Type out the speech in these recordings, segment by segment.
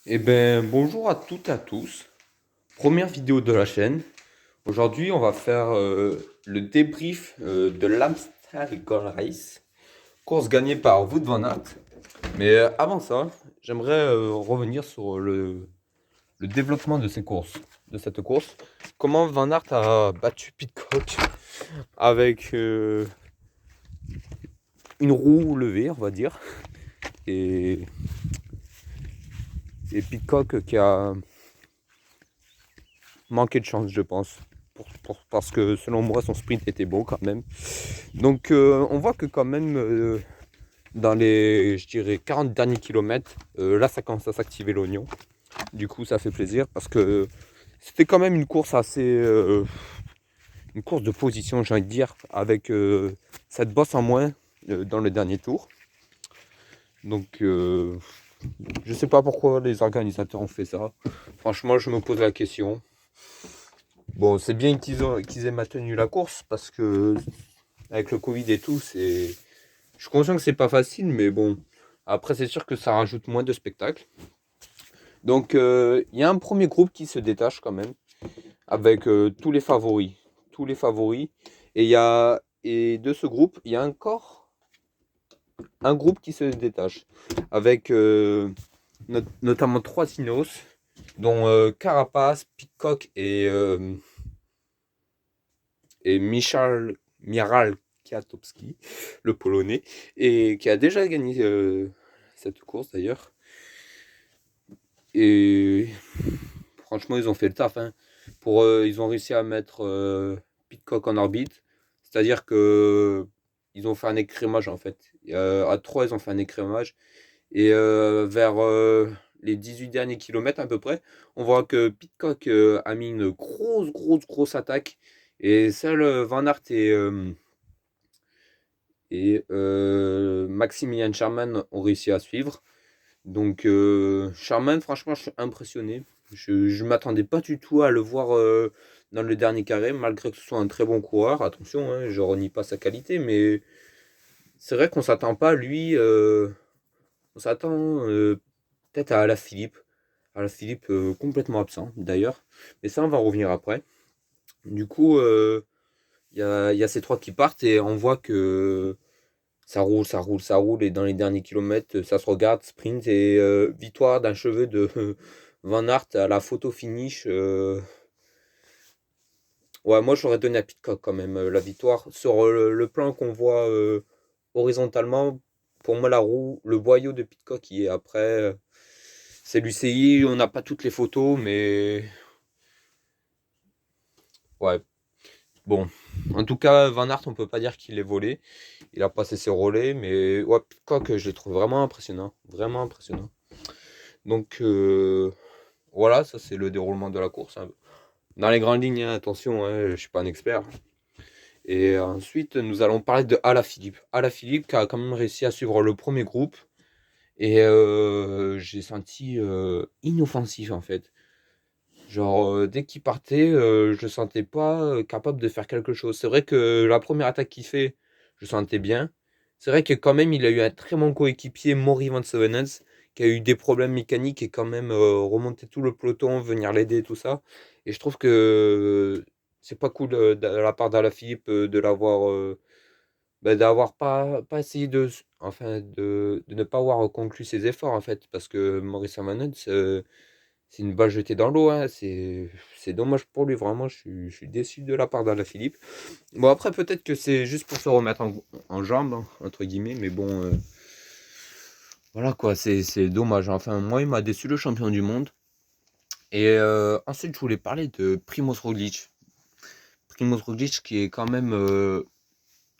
Eh ben, bonjour à toutes et à tous. Première vidéo de la chaîne. Aujourd'hui, on va faire le débrief de l'Amstel Gold Race, course gagnée par Wout van Aert. Mais avant ça, j'aimerais revenir sur le développement de ces courses, de cette course. Comment Van Aert a battu Pidcock avec une roue levée, on va dire, et, et Pidcock qui a manqué de chance, je pense. Parce que selon moi, son sprint était bon quand même. Donc on voit que quand même dans les, je dirais, 40 derniers kilomètres, là ça commence à s'activer l'oignon. Du coup ça fait plaisir parce que c'était quand même une course assez... une course de position j'ai envie de dire, avec cette bosse en moins dans le dernier tour. Donc je sais pas pourquoi les organisateurs ont fait ça. Franchement je me pose la question. Bon c'est bien qu'ils aient maintenu la course parce que avec le Covid et tout, je suis conscient que c'est pas facile, mais bon. Après, c'est sûr que ça rajoute moins de spectacles. Donc, il y a un premier groupe qui se détache quand même, avec tous les favoris. Tous les favoris. Et de ce groupe, il y a encore un groupe qui se détache, avec notamment trois Ineos, dont Carapace, Pitcock et Miral Kwiatkowski, le Polonais, et qui a déjà gagné cette course d'ailleurs. Et franchement, ils ont fait le taf, hein. Ils ont réussi à mettre Pitcock en orbite, c'est-à-dire que ils ont fait un écrémage en fait. À 3, ils ont fait un écrémage. Et vers les 18 derniers kilomètres à peu près, on voit que Pitcock a mis une grosse attaque. Et seul Van Aert et Maximilian Sherman ont réussi à suivre. Donc Sherman, franchement, je suis impressionné. Je ne m'attendais pas du tout à le voir dans le dernier carré, malgré que ce soit un très bon coureur. Attention, hein, je renie pas sa qualité, mais c'est vrai qu'on s'attend pas à lui. On s'attend peut-être à Alaphilippe. Alaphilippe complètement absent d'ailleurs. Mais ça, on va revenir après. Du coup, il y a ces trois qui partent et on voit que ça roule. Et dans les derniers kilomètres, ça se regarde, sprint et victoire d'un cheveu de Van Aert à la photo finish. Ouais, moi j'aurais donné à Pitcock quand même la victoire. Sur le plan qu'on voit horizontalement, pour moi la roue, le boyau de Pitcock qui est après, c'est l'UCI. On n'a pas toutes les photos, mais ouais, bon. En tout cas, Van Aert, on peut pas dire qu'il est volé. Il a passé ses relais, mais ouais, Pitcock, je les trouve vraiment impressionnant. Vraiment impressionnant. Donc voilà, ça c'est le déroulement de la course, hein. Dans les grandes lignes, hein, attention, hein, je suis pas un expert. Et ensuite, nous allons parler de Alaphilippe. Alaphilippe qui a quand même réussi à suivre le premier groupe. Et j'ai senti inoffensif en fait. Genre, dès qu'il partait, je le sentais pas capable de faire quelque chose. C'est vrai que la première attaque qu'il fait, je le sentais bien. C'est vrai que quand même, il a eu un très bon coéquipier, Maury Van Sevenens, qui a eu des problèmes mécaniques et quand même remonté tout le peloton, venir l'aider, tout ça. Et je trouve que c'est pas cool de la part d'Alaphilippe de l'avoir, d'avoir pas essayé enfin, de ne pas avoir conclu ses efforts en fait, parce que Maurice Sevenens, c'est une balle jetée dans l'eau, hein. C'est dommage pour lui, vraiment. Je suis déçu de la part d'Alaphilippe. Bon, après, peut-être que c'est juste pour se remettre en jambe, hein, entre guillemets, mais bon, voilà quoi, c'est dommage. Enfin, moi, il m'a déçu le champion du monde. Et ensuite, je voulais parler de Primoz Roglic. Primoz Roglic qui est quand même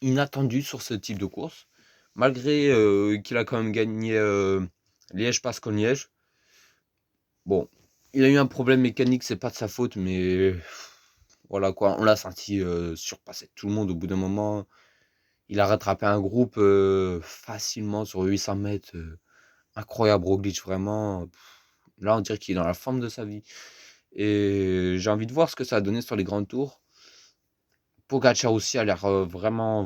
inattendu sur ce type de course, malgré qu'il a quand même gagné Liège-Bastogne-Liège. Bon, il a eu un problème mécanique, c'est pas de sa faute, mais voilà quoi, on l'a senti surpasser tout le monde au bout d'un moment. Il a rattrapé un groupe facilement sur 800 mètres. Incroyable Roglic, vraiment. Là, on dirait qu'il est dans la forme de sa vie. Et j'ai envie de voir ce que ça a donné sur les grands tours. Pogacar aussi a l'air vraiment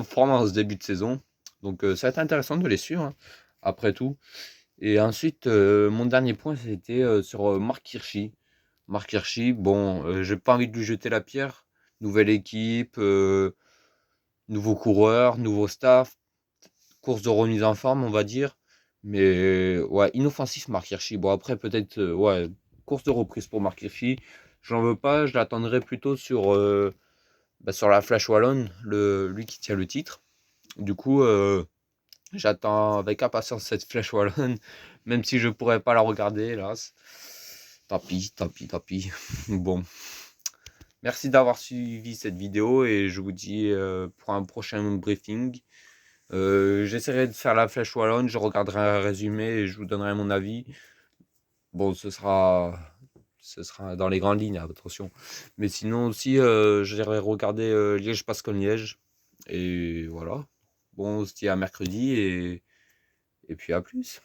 fort dans ce début de saison. Donc ça va être intéressant de les suivre, hein, après tout. Et ensuite, mon dernier point, c'était sur Marc Hirschi. Marc Hirschi, bon, j'ai pas envie de lui jeter la pierre. Nouvelle équipe, nouveau coureur, nouveau staff, course de remise en forme, on va dire. Mais ouais, inoffensif Marc Hirschi. Bon, après, peut-être, ouais, course de reprise pour Marc Hirschi. J'en veux pas, je l'attendrai plutôt sur la Flash Wallonne, lui qui tient le titre. Du coup, j'attends avec impatience cette Flash Wallonne, même si je pourrais pas la regarder, hélas. Tant pis, tant pis, tant pis. Bon, merci d'avoir suivi cette vidéo et je vous dis pour un prochain briefing. J'essaierai de faire la Flèche Wallonne, je regarderai un résumé et je vous donnerai mon avis. Bon, ce sera dans les grandes lignes, attention. Mais sinon aussi, j'irai regarder Liège-Bastogne-Liège. Et voilà. Bon, on se dit à mercredi et puis à plus.